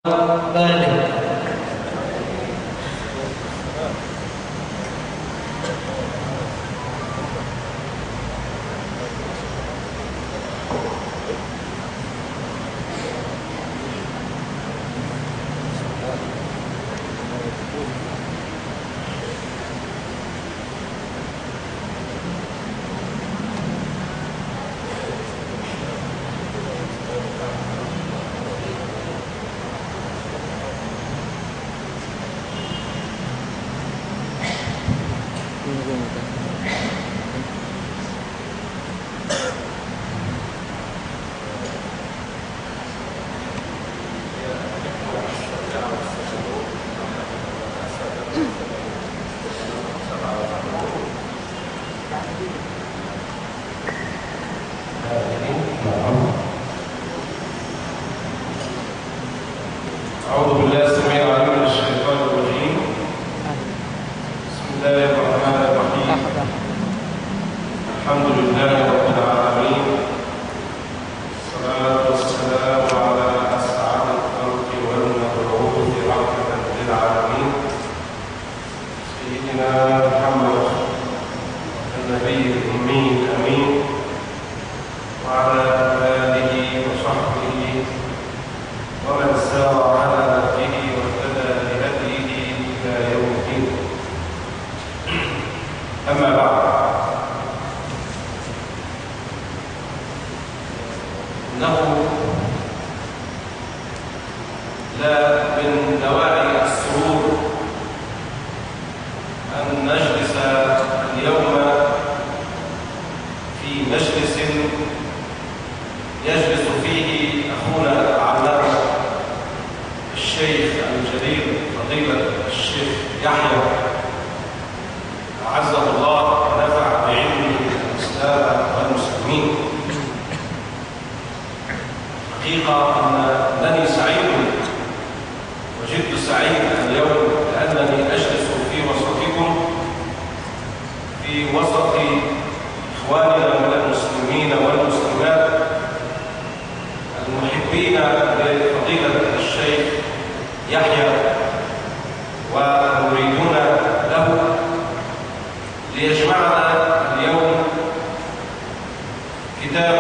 balik. أعوذ بالله السميع العليم من الشيطان الرجيم. بسم الله الرحمن الرحيم. الحمد لله رب العالمين، الصلاة والسلام على أسعد الخلق والمبعوث رحمة للعالمين سيدنا محمد النبي الأمي الأمين وعلى آله وصحبه ومن سار على نهجه واهتدى بهديه إلى يوم الدين. أما بعد، إنه لا من دواعي السرور أن نجلس اليوم في مجلس يجلس فيه أخونا العلامة الشيخ الجليل فضيلة الشيخ يحيى أعزه الله ونفع بعلمه الإسلام والمسلمين. حقيقة أنني سعيد وجدت سعيد اليوم لأنني أجلس في وسطكم، في وسط إخواننا من المسلمين والمسلمات المحبين لفضيلة الشيخ يحيى ومريدون له، ليجمعنا اليوم كتاب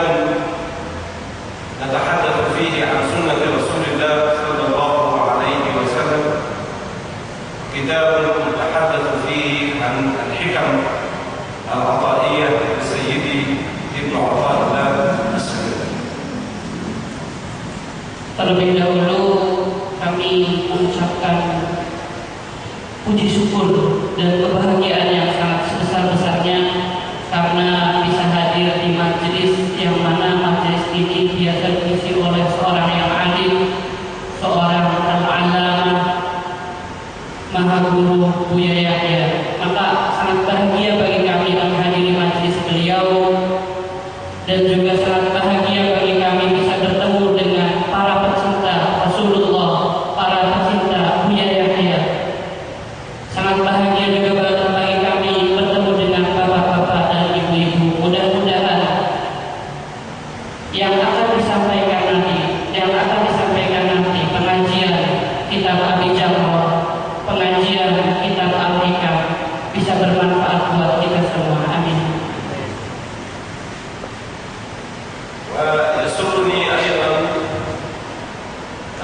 نتحدث فيه عن سنة رسول الله صلى الله عليه وسلم، كتاب نتحدث فيه عن الحكم العطائية لسيدي ابن عطاء الله السلام. Terlebih dahulu kami mengucapkan puji syukur dan kebahagiaan yang sangat sebesar-besarnya karena bisa hadir di majelis yang mana majelis ini biasa diisi oleh seorang yang alim, seorang al-allamah, maha guru Buya Yahya. Maka sangat bahagia bagi kami menghadiri majelis beliau, dan juga sangat bahagia bagi kami bisa bertemu dengan para pecinta Rasulullah, para pecinta Buya Yahya. Sangat bahagia juga bagi kami bertemu dengan bapak-bapak dan ibu-ibu. Mudah-mudahan yang akan disampaikan nanti pengajian kitab Abi Jamrah, pengajian kitab Al-Hikam bisa bermanfaat buat kita semua. Amin. ويسرني أيضا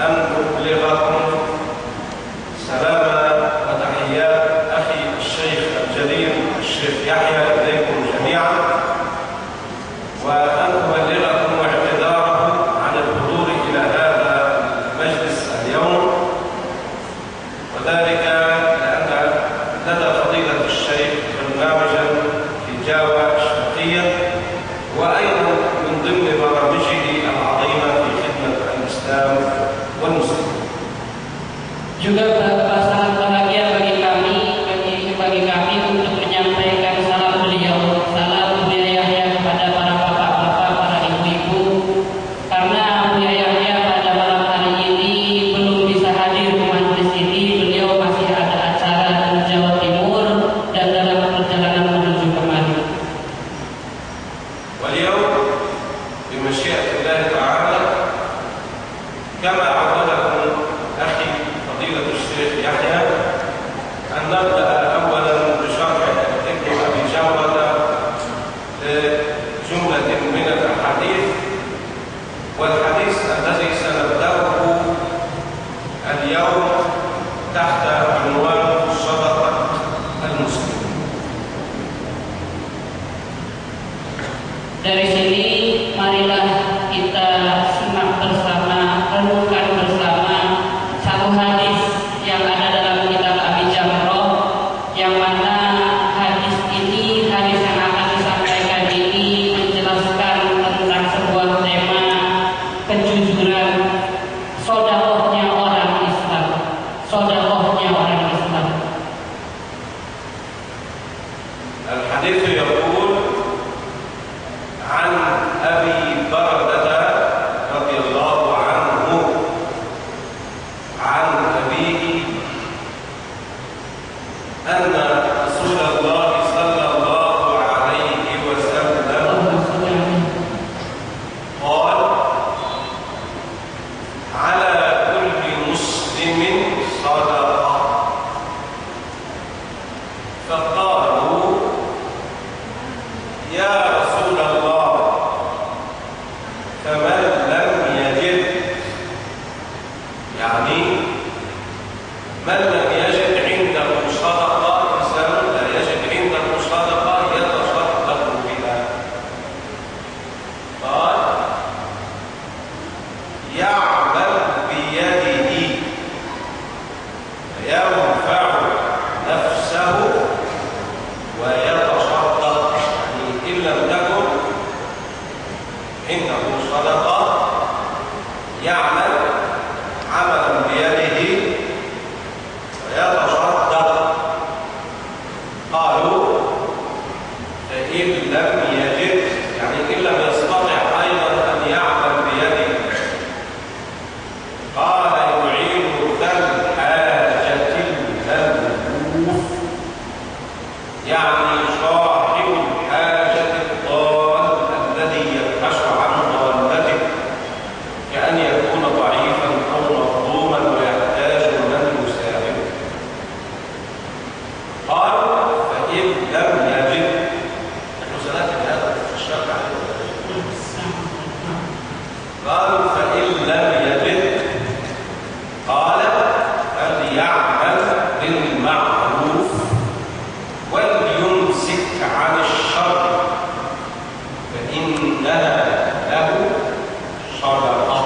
أن أبلغكم سلام وتحيات أخي الشيخ الجليل الشيخ يحيى إليكم جميعا، وأن أبلغكم اعتذاره عن الحضور إلى هذا المجلس اليوم، وذلك لأن لدى فضيلة الشيخ برنامجا في جاوة الشرقية، وأيضا من ضمن برامجه العظيمة في خدمة الإسلام والمسلمين. Juga sangat bahagia bagi kami untuk menyampaikan salam beliau, salam Buya Yahya kepada para bapak-bapak, para ibu-ibu, karena Buya Yahya pada malam hari ini belum bisa hadir di majelis ini. Beliau masih ada acara di Jawa Timur dan dalam perjalanan menuju kemari. واليوم بمشيئة الله تعالى كما عودكم تحت عنوان صدقة المسلم. Dari sini marilah kita simak bersama, renungkan bersama satu hadis yang ada dalam kitab Abi Jamroh, yang mana hadis ini, hadis yang akan disampaikan ini menjelaskan tentang sebuah tema kejujuran, sedekahnya orang Islam, sedekahnya orang Islam. الحديث يقول عن أبي بردة رضي الله عنه عن أبيه أن رسول الله صلى الله عليه وسلم قال على كل مسلم صدقة. فقالوا يا رسول الله فمن لم يجد، يعني من لم يجد عنده صدقة، إنسان لا يجد عنده صدقة يتصدق بها. قال يعمل بيده فينفع نفسه ويتصدق، يعني إن لم تكن عنده صدقة يعمل عملا بيده ويتصدق. قالوا فإن لم يجد، يعني إن لم يستطع أيضا أن يعمل بيده، قال يعين ذا الحاجة الملهوف، يعني صاحب الحاجة الضال الذي يبحث عن ضالته، كأن يكون ضعيفا أو مظلوما ويحتاج من يساعده. قال فإن لم يجد، نحن سنأتي بهذا في الشرح عليه. قالوا فإن لم يجد قال فليعمل بالمعروف وليمسك عن الشر فإنها له صدقة.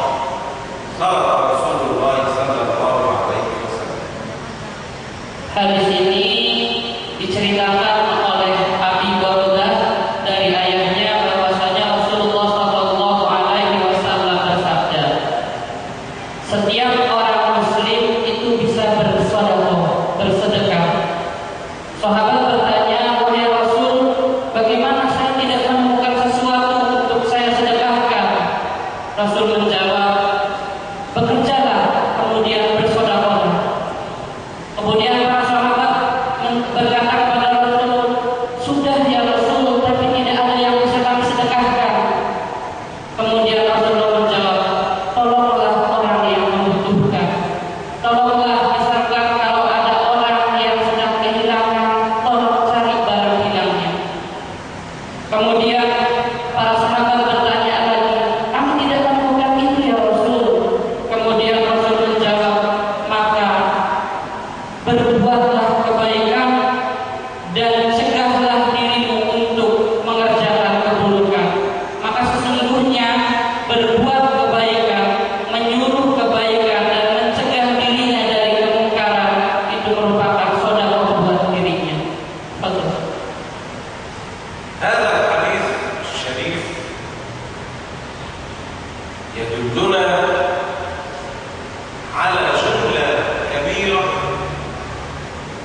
صدق رسول الله صلى الله عليه وسلم. Hadis ini diceritakan oleh Abi Burdah dari ayahnya bahwasanya Rasulullah Shallallahu Alaihi Wasallam bersabda, setiap orang Muslim itu bisa bersedekah. Sahabat bertanya, wahai Rasul, bagaimana saya tidak menemukan sesuatu untuk saya sedekahkan? Rasul menjawab, bekerjalah, kemudian bersedekahlah. Kemudian para sahabat berkata kepada Rasul, sudah ya Rasul, tapi tidak ada yang bisa kami sedekahkan. Kemudian Rasulullah menjawab, tolonglah orang yang membutuhkan. Tolonglah, misalkan kalau ada orang yang sedang kehilangan, tolong cari barang hilangnya. Kemudian para sahabat bertanya lagi, kami tidak menemukan itu ya Rasul. Kemudian Rasul menjawab, maka berbuatlah kebaikan dan cegahlah dirimu untuk mengerjakan keburukan. Maka sesungguhnya berbuat kebaikan, menyuruh kebaikan dan mencegah dirinya dari kemungkaran itu merupakan sedekah buat dirinya. Betul. هذا الحديث الشريف يدلنا على جملة كبيرة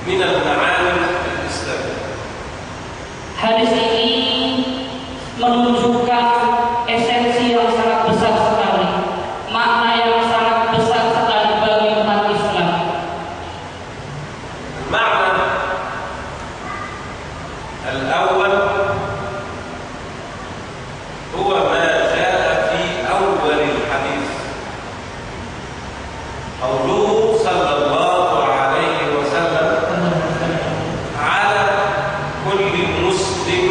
من المعاني الإسلامية. Hadis ini menunjukkan esensi yang sangat besar sekali, makna yang sangat besar sekali bagi umat Islam. المعنى الأول هو ما جاء في أول الحديث، قوله صلى الله عليه وسلم على كل مسلم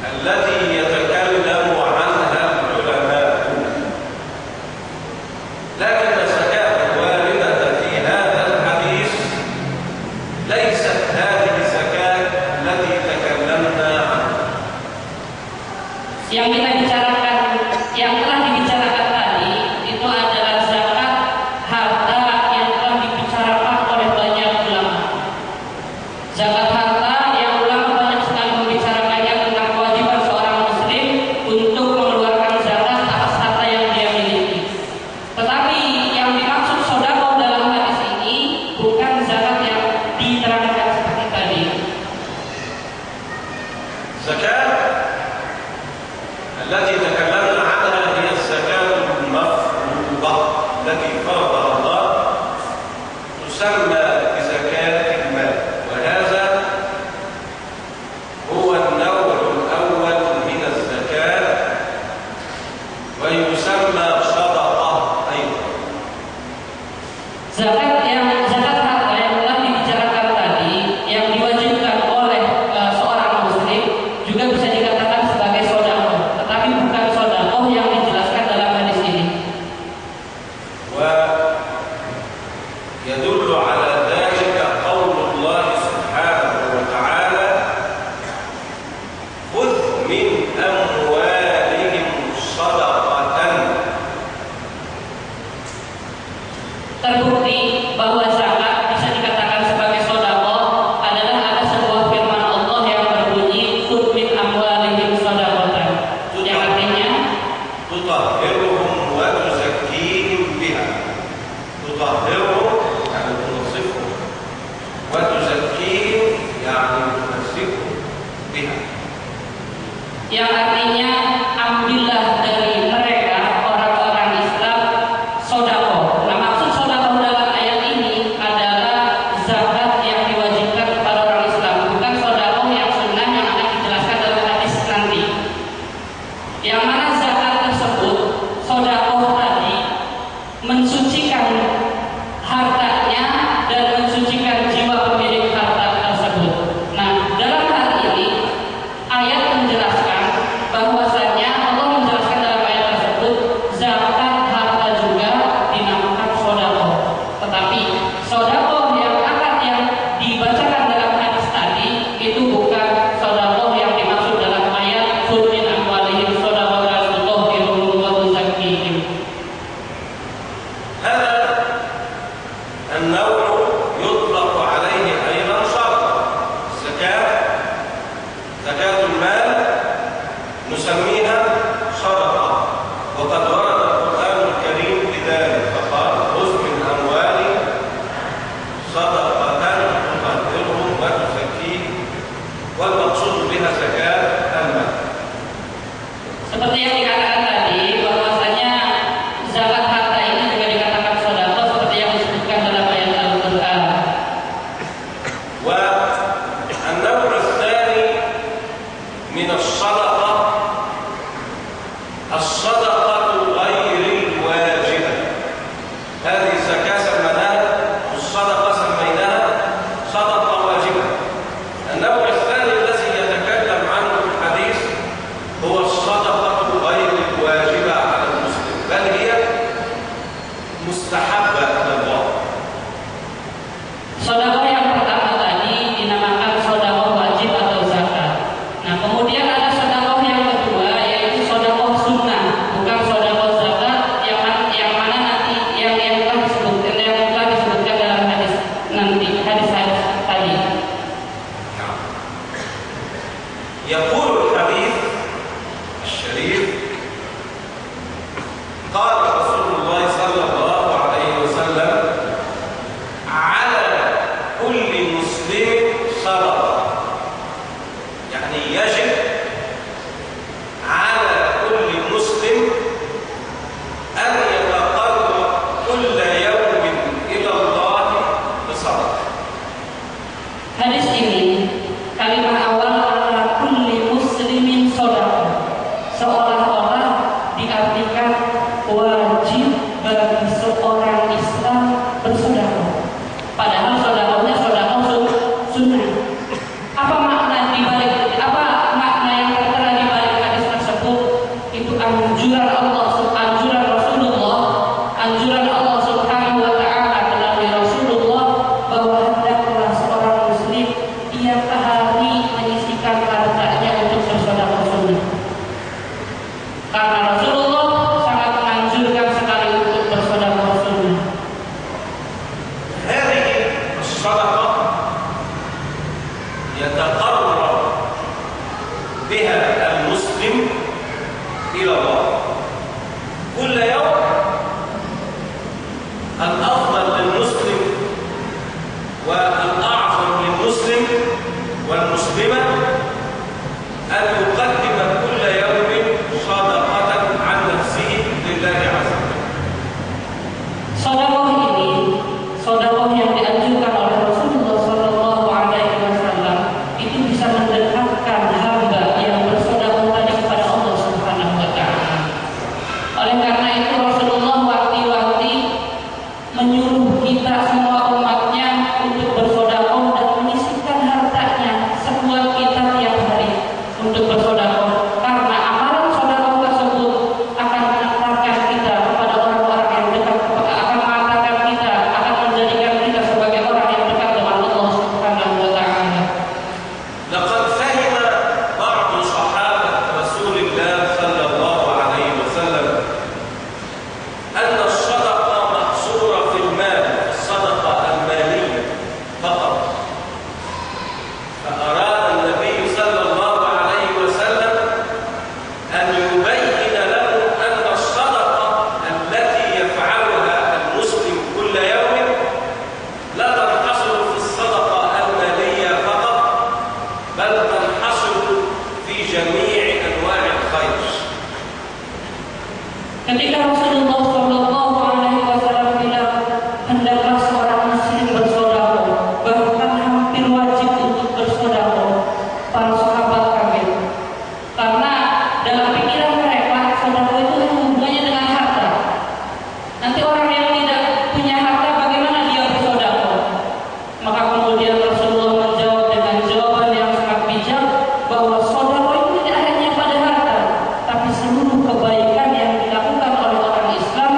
التي يتكلم عنها العلماء، لكن الزكاة الواردة في هذا الحديث ليست هذه الزكاة التي تكلمنا عنها. Yang kita bicarakan, yang telah dibicarakan tadi itu adalah zakat harta yang telah dibicarakan oleh banyak ulama. Zakat harta yang ulama banyak sekali membicarakannya tentang kewajiban seorang muslim untuk mengeluarkan zakat atas harta yang dia miliki. Tetapi yang dimaksud sedekah dalam hadis ini bukan zakat yang diterangkan seperti tadi. الزكاة التي تكلمنا عنها هي الزكاة المفروضة التي فرضها الله، تسمى بزكاة المال، وهذا هو النوع الأول من الزكاة، ويسمى صدقة أيضا. Zakat harta yang telah dibicarakan tadi yang diwajibkan oleh seorang muslim juga bisa dikatakan sebagai sedekah, tetapi bukan sedekah yang dijelaskan dalam hadis ini. ويدل على ذلك قول الله سبحانه وتعالى: خذ من أموالهم صدقة. Terbukti bahwa zakat bisa dikatakan sebagai sedekah adalah ada sebuah firman Allah yang berbunyi khudz min amwalihim shadaqatan, yang artinya تطهرهم وتزكيهم بها. تطهرهم يعني تنظفهم، وتزكيهم يعني تنزههم بها. yang artinya ambillah dari mereka orang-orang Islam sedekah. Nah, maksud sedekah dalam ayat ini adalah zakat yang diwajibkan kepada orang Islam, bukan sedekah yang sunnah yang akan dijelaskan dalam hadis nanti. Yang mana zakat tersebut, sedekah tadi, mensucikan hartanya dan mensucikan jiwa pemilik harta tersebut. Nah, dalam hal ini ayat menjelaskan bahwasanya Allah menjelaskan dalam ayat tersebut zakat harta juga dinamakan sedekah. Tetapi sedekah yang dibacakan dalam hadis tadi itu bukan sedekah yang dimaksud dalam ayat khudz min amwalihim shadaqatan tutahhiruhum wa tuzakkihim. هذا النوع يطلق عليه أيضا صدقة. الزكاة، زكاة المال، نسميها صدقة، وقد ورد القرآن الكريم بذلك فقال: خذ من أموالهم صدقة تطهرهم وتزكيهم، والمقصود بها زكاة المال. Seperti yang dikatakan tadi, bahwasanya zakat harta ini juga dikatakan sedekah seperti yang disebutkan dalam ayat Al-Qur'an. والنوع الثاني من الصدقة الصدقة غير الواجبة. هذه الزكاة سميناها، الصدقة سميناها صدقة واجبة. النوع الثاني الذي يتكلم عنه الحديث هو الصدقة غير الواجبة على المسلم، بل هي مستحبة إلى الله. Sedekah yang pertama tadi dinamakan sedekah wajib atau zakat. Nah, kemudian ada sedekah yang kedua yaitu sedekah sunnah, bukan sedekah zakat yang mana nanti yang telah disebutkan dalam hadis nanti, hadis-hadis tadi. يقول الحديث الشريف: قال رسول الله صلى الله عليه وسلم: على كل مسلم صدقة. يعني يجب على كل مسلم أن يتقرب كل يوم إلى الله بصدقة. Hadis ini kalimat awal adalah kulli muslimin sedekah, seolah-olah بها المسلم إلى الله كل يوم. الأفضل للمسلم والأعظم للمسلم والمسلمة أن يقدم كل يوم صدقة عن نفسه لله عز وجل. Sedekah ini, sedekah yang dianjurkan oleh Rasulullah Sallallahu Alaihi Wasallam itu bisa mendekatkan hamba yang bersedekah tadi kepada Allah Subhanahu Wa Taala. Oleh karena itu Rasulullah wakti-wakti menyuruh kita semua umatnya untuk bersedekah dan menyisihkan hartanya sekuat kita tiap hari untuk bersedekah, karena amalan sedekah tersebut akan mengantarkan kita kepada orang-orang yang dekat, akan mengantarkan kita, akan menjadikan kita sebagai orang yang dekat dengan Allah Subhanahu Wa Taala. لقد فهم بعض صحابة رسول الله صلى الله عليه وسلم أن الصدقة محصورة في المال، الصدقة المالية فقط، فأراد النبي صلى الله عليه وسلم أن يبين لهم أن الصدقة التي يفعلها المسلم كل يوم لا تنحصر في الصدقة المالية فقط، بل تنحصر في جميع أنواع الخير. Ketika Rasulullah Sallallahu Alaihi Wasallam bilang hendaklah seorang muslim bersedekah, bahkan hampir wajib untuk bersedekah, para sahabat kaget. Karena dalam pikiran mereka sedekah itu hanya hubungannya dengan harta. Nanti orang yang tidak punya harta bagaimana dia bersedekah? Maka kemudian Rasulullah menjawab dengan jawaban yang sangat bijak bahwa sedekah itu tidak hanya pada harta, tapi seluruh kebaikan yang dilakukan oleh orang Islam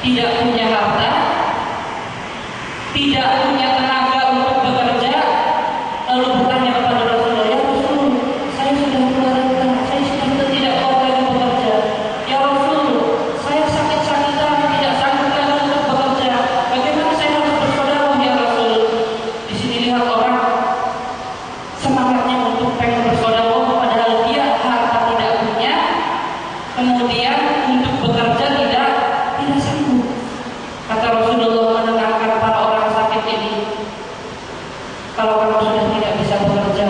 tidak punya harta, tidak punya tenaga untuk bekerja, lalu bertanya kepada Rasulullah, ya Rasul, saya sudah keluarga, saya sudah tidak kuat lagi bekerja. Ya Rasul, saya sakit-sakitan, tidak sanggup lagi untuk bekerja. Bagaimana saya harus bersedekah ya Rasul? Di sini lihat orang semangatnya untuk pengen bersedekah, padahal dia harta tidak punya, kemudian untuk bekerja tidak sanggup. Kata Rasulullah menenangkan para orang sakit ini, kalau kamu sudah tidak bisa bekerja,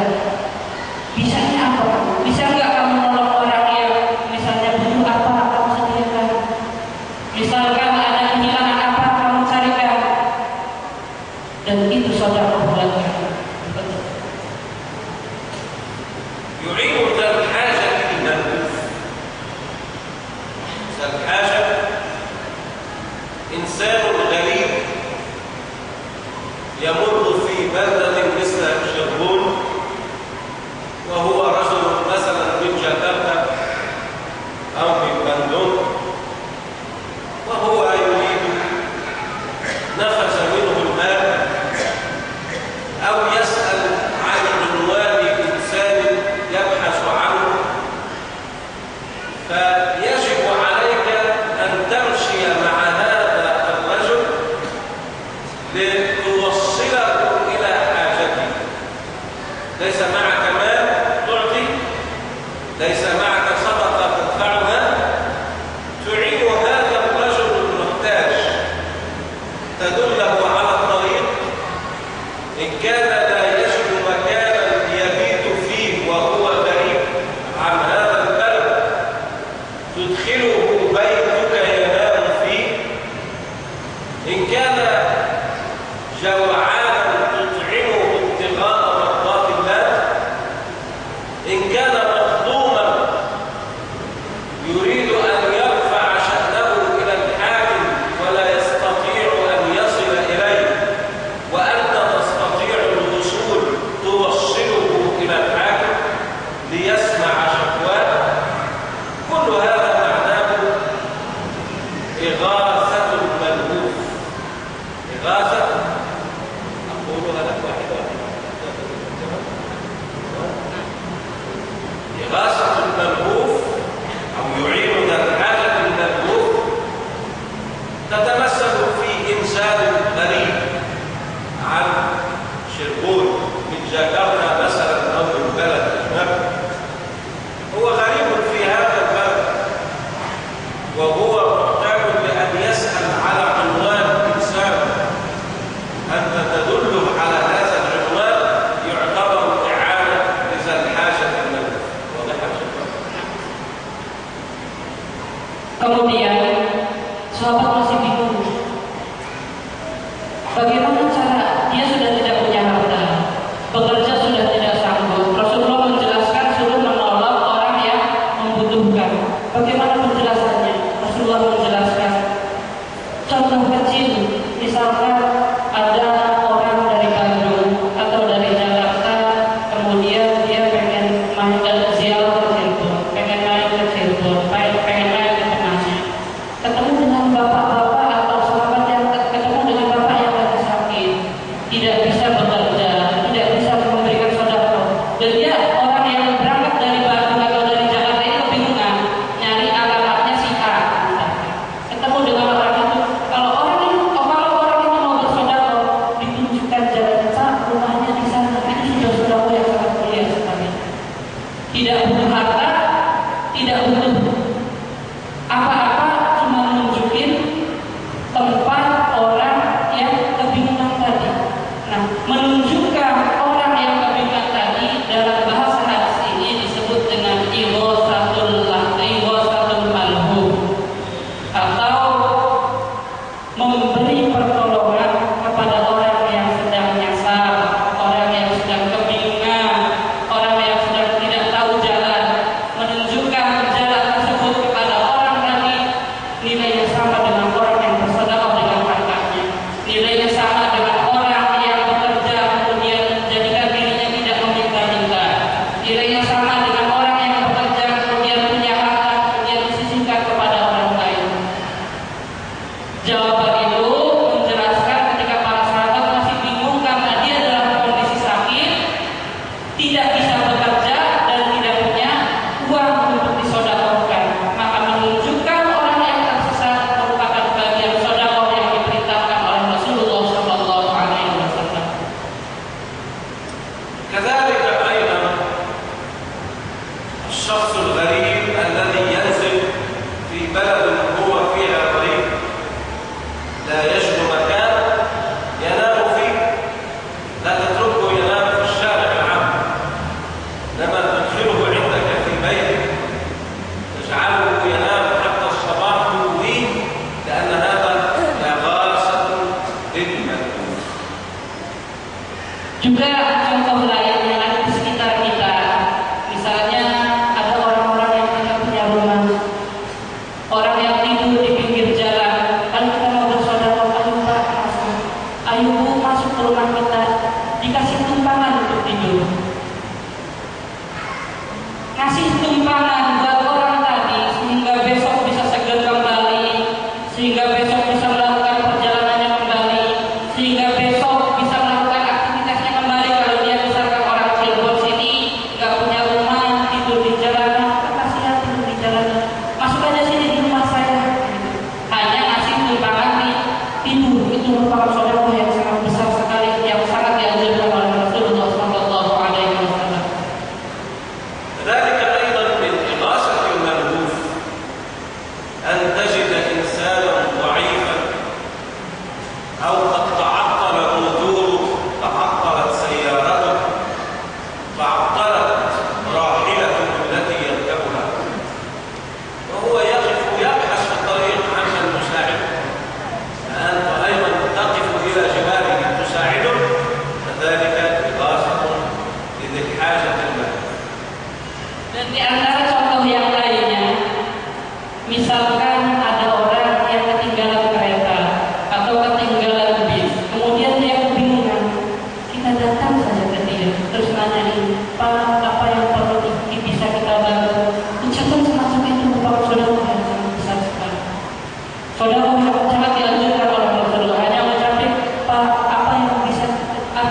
bisanya apa? Bisa nggak kamu nolong orang yang misalnya butuh apa, kamu sediakan? Misalkan ada kehilangan apa, kamu carikan. Dan itu sedekah buat kamu. يعين ذا الحاجة الملهوف. ذا الحاجة إنسان غريب يمر في بلدة مثل شربون، وهو رجل مثلا من جاكرتا أو من بندون، وهو يريد نفذ منه المال أو يسأل عن عنوان إنسان يبحث عنه، فيجب عليك أن تمشي مع هذا الرجل لتوصله إلى حاجته. ليس معك مال تعطي، ليس معك صدقة تدفعها، تعين هذا الرجل المحتاج، تدله على الطريق. إن كان لا يجد مكانا يبيت فيه وهو غريب عن هذا البلد، تدخله بيتك ينام فيه. إن كان جوعانا تطعمه ابتغاء مرضات الله. إن كان مظلوما يريد أن يرفع شأنه إلى الحاكم ولا يستطيع أن يصل إليه، وأنت تستطيع الوصول، توصله إلى الحاكم ليسمع شكواه. كل هذا معناه إغاثة الملهوف. إغاثة، أقولها لك واحدة واحدة. إغاثة الملهوف أو يعين ذا الحاجة الملهوف تتمثل في إنسان غريب عن شربون من جاكرتا مثلا أو من بلد أجنبي، هو غريب في هذا البلد وهو محتاج لأن يسأل على عنوان إنسان. أنت تدله على هذا العنوان يعتبر إعانة لذا الحاجة الملهوف. واضح يا شباب؟ Kemudian sahabat masih bingung, bagaimana cara dia sudah tidak punya harta, bekerja sudah tidak sanggup. Rasulullah menjelaskan suruh menolong orang yang membutuhkan. Bagaimana penjelasannya? Rasulullah menjelaskan contoh kecil, misalkan ada orang dari Bandung atau dari Jakarta, kemudian dia pengen main ke ziarah ke Cirebon, pengen main ke Cirebon, pengen main ke Ternate, ketemu dengan bapak-bapak atau sahabat yang ketemu dengan bapak yang lagi sakit, tidak bisa bekerja, tidak bisa memberikan sedekah, dan dia orang yang berangkat dari Bandung atau dari Jakarta ini kebingungan nyari alamatnya si A. Ketemu dengan orang itu, kalau orang ini mau bersedekah, ditunjukkan jalan Pak, rumahnya di sana. Ini sudah sedekah yang sangat mulia sekali. Tidak butuh harta, tidak butuh apa-apa, cuma nunjukin Jawaban itu menjelaskan ketika para sahabat masih bingung karena dia dalam kondisi sakit, tidak bisa bekerja dan tidak punya uang untuk disedekahkan. Maka menunjukkan orang yang tersesat merupakan bagian sedekah yang diperintahkan oleh Rasulullah Shallallahu Alaihi Wasallam. كذلك أيضا الشخص الغريب الذي ينزل في بلد هو فيها غريب لا يجد مكان ينام فيه، لا تتركه ينام في الشارع العام، لما تدخله عندك في بيتك تجعله ينام حتى الصباح طويل، لأن هذا إغاثة للملهوف. Juga contoh lain yang ada di sekitar kita, misalnya ada orang-orang yang tidak punya rumah, orang yang tidur di pinggir jalan. Kalau kita mau bersaudara, ayo Pak, ayo Bu, masuk ke rumah kita, dikasih tumpangan untuk tidur. Kasih tumpangan buat orang tadi sehingga besok bisa segera kembali, sehingga besok bisa melakukan perjalanannya kembali, sehingga besok bisa melakukan aktivitasnya kembali. Kalau dia misalkan orang Cirebon sini nggak punya rumah, tidur di jalanan, kasihan tidur di jalanan, masuk aja sini di rumah saya. Hanya ngasih tumpangan di tidur, itu merupakan sedekah yang sangat besar sekali, yang sangat dianjurkan oleh Rasulullah Shallallahu Alaihi Wasallam. كذلك أيضا من إغاثة الملهوف أن تجد إنسانا ضعيفا أو قد تعطل موتوره، تعطلت سيارته، تعطلت راحلته التي يركبها، وهو يقف يبحث في الطريق عمن يساعده، فأنت أيضا تقف إلى جواره تساعده، فذلك إغاثة لذي الحاجة الملهوف. Dan di antara contoh yang lainnya, misalkan ada orang yang ketinggalan kereta atau ketinggalan bis, kemudian dia kebingungan, kita datang saja ke dia, terus nanyain, Pak, apa yang perlu bisa kita bantu? Ucapan semacam itu merupakan sedekah yang sangat besar sekali. Sedekah yang sangat dianjurkan oleh Rasulullah. Hanya mengucapkan, Pak, apa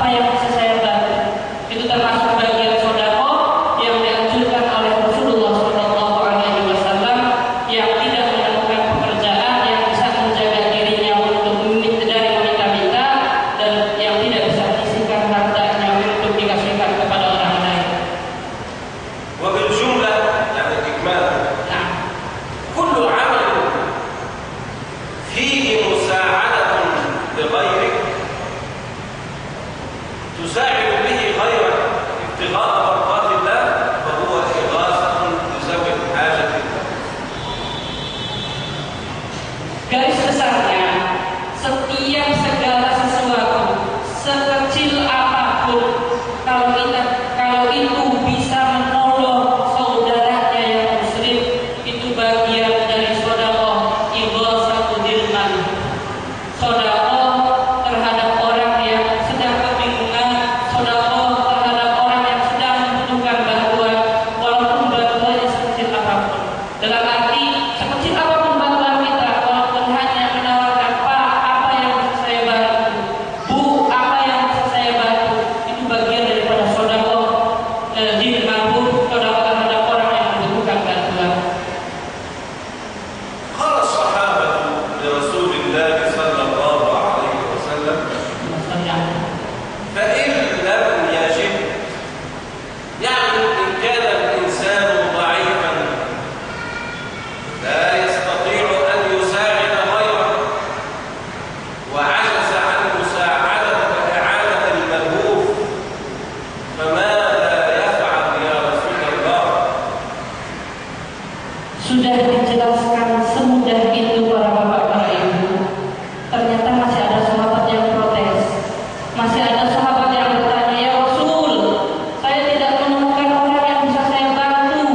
yang bisa saya bantu? Itu termasuk bagian sedekah yang dianjurkan oleh Rasulullah Shallallahu Alaihi Wasallam, yang tidak menemukan pekerjaan yang bisa menjaga dirinya untuk dari meminta-minta dan yang tidak bisa disisihkan hartanya untuk dikasihkan kepada orang lain. وبالجملة يعني إجمالا Nah, كل عمل فيه مساعدة لغيرك تساعد به غيرك ابتغاء مرضات الله فهو إغاثة لذوي الحاجة الله. garis besarnya, setiap segala sesuatu, sekecil apapun, kalau itu bisa menolong saudaranya yang muslim, itu bagian dari sedekah ighasatul man. Sedekah terhadap orang yang sedang kebingungan, sedekah terhadap orang yang sedang membutuhkan bantuan, walaupun bantuannya sekecil apapun. Dalam arti sekecil apapun bantuan kita, walaupun hanya menawarkan, Pak, apa yang bisa saya bantu? Bu, apa yang bisa saya bantu? Itu bagian daripada sedekah lil ma'ruf, sedekah terhadap orang yang membutuhkan bantuan. قال الصحابة لرسول الله صلى الله عليه وسلم فإن لم يجد، يعني إن كان الإنسان ضعيفا لا يستطيع أن يساعد غيره وعجز عن مساعدة وإعانة الملهوف، فماذا يفعل يا رسول الله؟ Sudah dijelaskan semudah itu para bapak, para ibu. Ternyata masih ada sahabat yang protes. Masih ada sahabat yang bertanya, ya Rasul, saya tidak menemukan orang yang bisa saya bantu.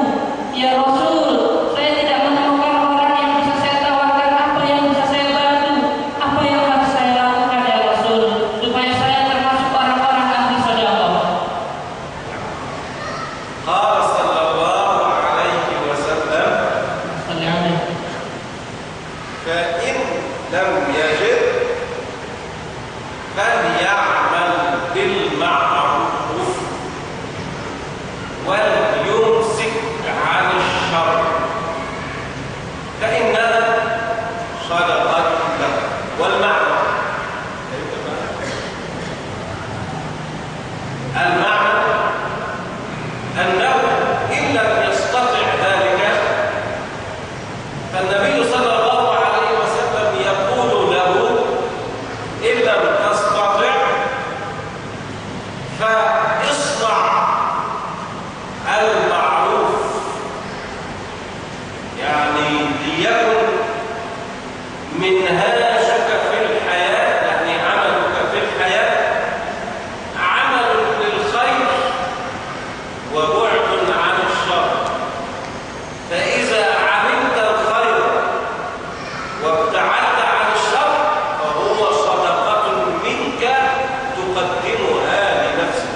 Ya Rasul, saya tidak menemukan orang yang bisa saya tawarkan apa yang bisa saya bantu. Apa yang harus saya lakukan ya Rasul, supaya saya termasuk orang-orang ahli sedekah. قال صلى الله عليه وسلم Sallallahu فإن لم يجد فليعمل بالمعروف وليمسك عن الشر فإنها صدقة له. والمعنى أنه إن لم يستطع ذلك فالنبي صلى الله عليه وسلم يقول له إن لم تستطع فاصنع المعروف، يعني ليكن منهاجك في الحياة، يعني عملك في الحياة عمل للخير وبعد عن الشر. فإذا عملت الخير وابتعدت عن الشر فهو صدقة منك تقدمها لنفسك.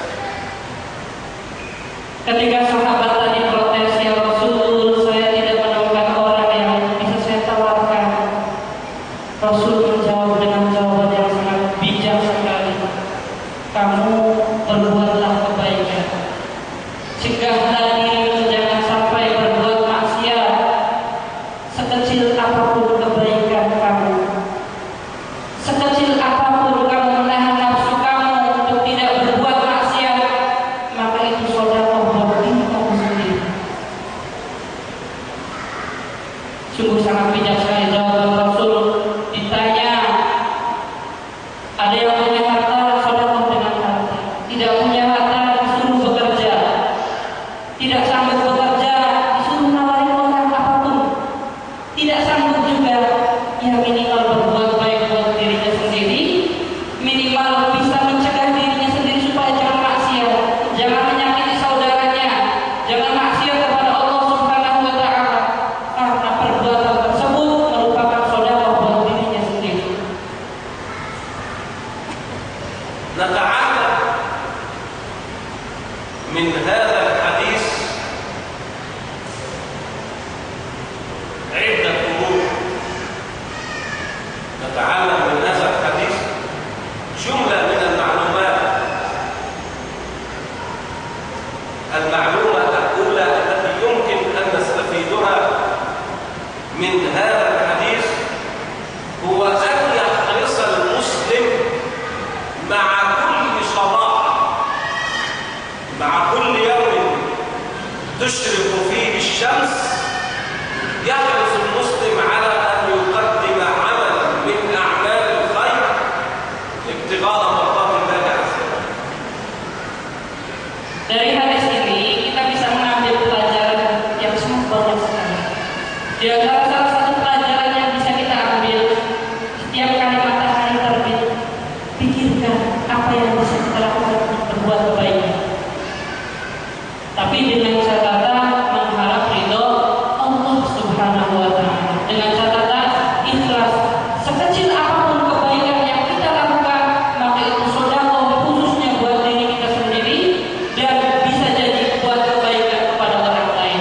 Ketika sahabat tadi protes, ya Rasul, saya tidak menemukan orang yang bisa saya tawarkan. Rasul menjawab dengan jawaban yang sangat bijak sekali. Kamu berbuatlah kebaikan. Cegahlah dirimu jangan sampai berbuat maksiat. Sekecil apapun kebaikan kamu, sekecil apapun kamu menahan nafsu kamu untuk tidak berbuat maksiat, maka itu sedekah buat diri kamu sendiri. Sungguh sangat bijak sekali jawaban Rasul. Ditanya, ada yang punya harta, sedekah dengan harta. Tidak punya harta, disuruh bekerja. Tidak sanggup bekerja, disuruh nawari orang apapun. Tidak sanggup juga, ya minimal berbuat baik buat dirinya sendiri, minimal bisa mencegah dirinya sendiri supaya jangan maksiat, jangan menyakiti saudaranya, jangan maksiat kepada Allah Subhanahu wa Ta'ala, karena perbuatan tersebut merupakan sedekah buat dirinya sendiri. نتعلم من هذا الحديث عدة أمور. نتعلم من هذا الحديث جملة من المعلومات. المعلومة الأولى التي يمكن أن نستفيدها من هذا الحديث هو أن يحرص المسلم مع كل صباح، مع كل يوم تشرق فيه الشمس، يحرص المسلم على أن يقدم عملا من أعمال الخير ابتغاء مرضات الله عز وجل. Dari hadis ini kita bisa mengambil pelajaran yang sangat banyak sekali. Di antara salah satu pelajaran yang bisa kita ambil, setiap kali matahari terbit, pikirkan apa yang bisa kita lakukan untuk berbuat kebaikan. Tapi dengan catatan mengharap ridho Allah Subhanahu wa Ta'ala. Dengan catatan ikhlas. Sekecil apapun kebaikan yang kita lakukan, maka itu sedekah khususnya buat diri kita sendiri dan bisa jadi buat kebaikan kepada orang lain.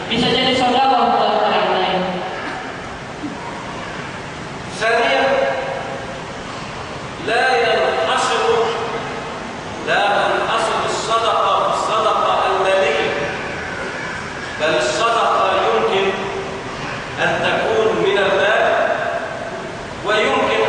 Bisa jadi sedekah buat orang lain. ثانيا لا تنحصر الصدقة في الصدقة المالية، بل الصدقة يمكن أن تكون من المال ويمكن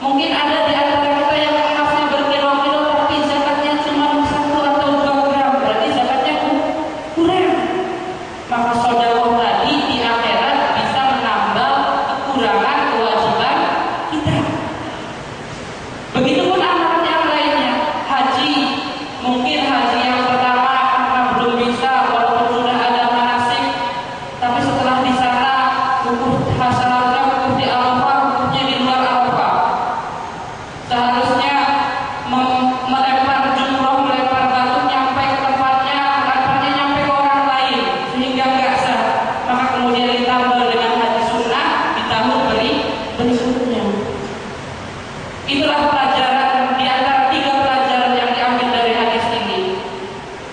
Mungkin ada di antara kita yang emasnya berkilo-kilo tapi zakatnya cuma 1 atau 2 gram, berarti zakatnya kurang. Maka sedekah tadi di akhirat bisa menambah kekurangan kewajiban kita. Begitupun amalan yang lainnya, haji. Mungkin haji yang pertama karena belum bisa walaupun sudah ada manasik, tapi setelah di sana wukuf hasanatnya wukuf di Arafah, wukufnya di luar Arafah. Seharusnya melempar jumroh, melempar batu nyampe ke tempatnya, melemparnya nyampe ke orang lain sehingga nggak sah. Maka kemudian ditambah dengan haji sunnah di tahun berikutnya. Itulah pelajaran di antara 3 pelajaran yang diambil dari hadis ini.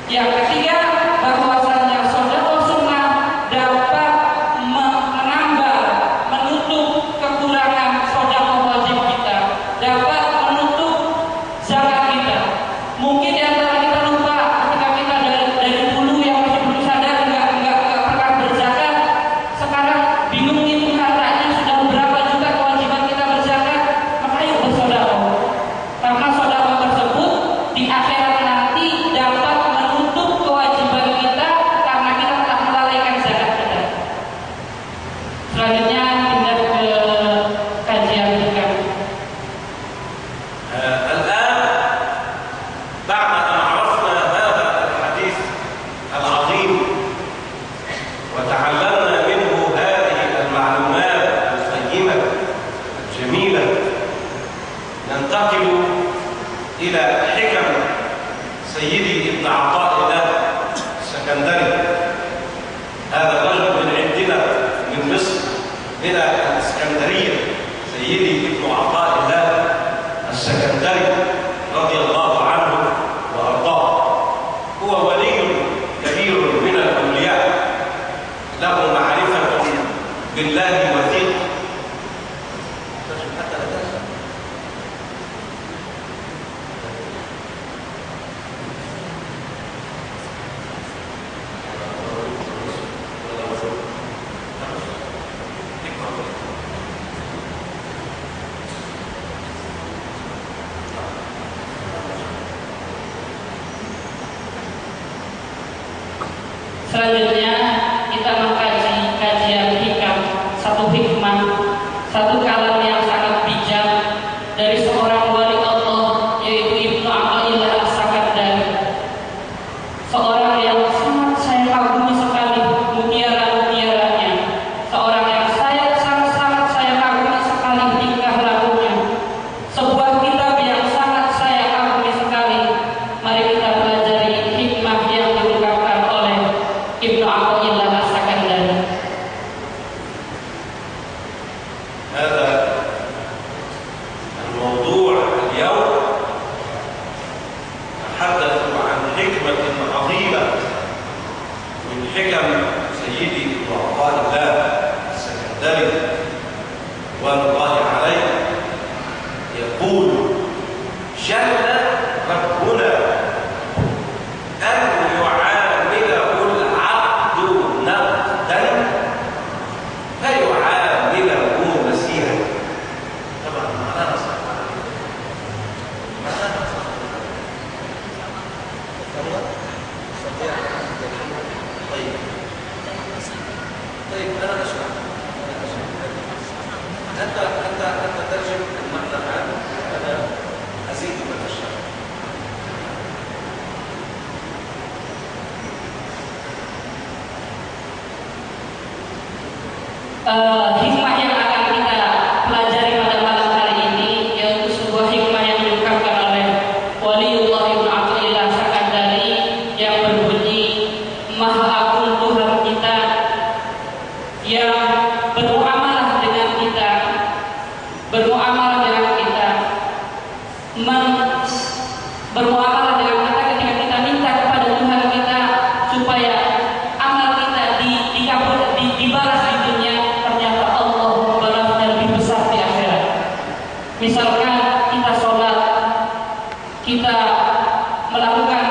Yang ketiga, bahwasanya sedekah sunnah dapat menambah, menutup kekurangan sedekah wajib kita, dapat menutup zakat kita. Mungkin di antara kita lupa ketika kita dari dulu yang masih belum sadar nggak pernah berzakat, sekarang bingung hitung hartanya sudah berapa juta kewajiban kita berzakat, maka ayo bersedekah. Karena sedekah tersebut di akhirat nanti dapat menutup kewajiban kita karena kita telah melalaikan zakat kita. Selanjutnya pindah ke kajian kita. الآن بعد أن عرفنا هذا الحديث العظيم وتعلمنا منه هذه المعلومات القيمة الجميلة، ننتقل إلى حكم سيدي ابن عطاء الله السكندري. هذا الرجل من عندنا من مصر، من الإسكندرية، سيدي ابن عطاء الله السكندري رضي الله عنه وأرضاه. هو ولي كبير من الأولياء، له معرفة بالله وثيقة. Selanjutnya kita mengkaji kajian hikam, satu hikmah, satu kalam yang sangat bijak dari seorang wali Allah, yaitu Ibnu Athaillah As-Sakandari. Seorang yang sangat saya kagumi sekali mutiara-mutiaranya, seorang yang sangat saya kagumi sekali tingkah lakunya. Sebuah kitab yang sangat saya kagumi sekali. Mari kita pelajari hikmah yang diungkapkan oleh Ibnu Athaillah As-Sakandari. هذا الموضوع اليوم نتحدث عن حكمة عظيمة من حكم سيدي ابن عطاء الله السكندري رضوان الله عليه. يقول: جل ربنا أن يعامله العبد نقدا فيعامله مسيرا. طبعا معناها صح. معناها صح. طيب أنا أشرح. أنت ترجم المعنى الآن، أنا أزيد من الشرح. Hikmah yang akan kita pelajari pada malam hari ini yaitu sebuah hikmah yang diungkapkan oleh Waliullah Ibnu Athaillah Sakandari yang berbunyi, Maha Agung Tuhan kita yang bermuamalah dengan kita, bermuamalah dengan kita ketika kita minta kepada Tuhan kita supaya amal kita dibalas di dunia. Ternyata Allah membalasnya lebih besar di akhirat. Misalkan kita sholat, kita melakukan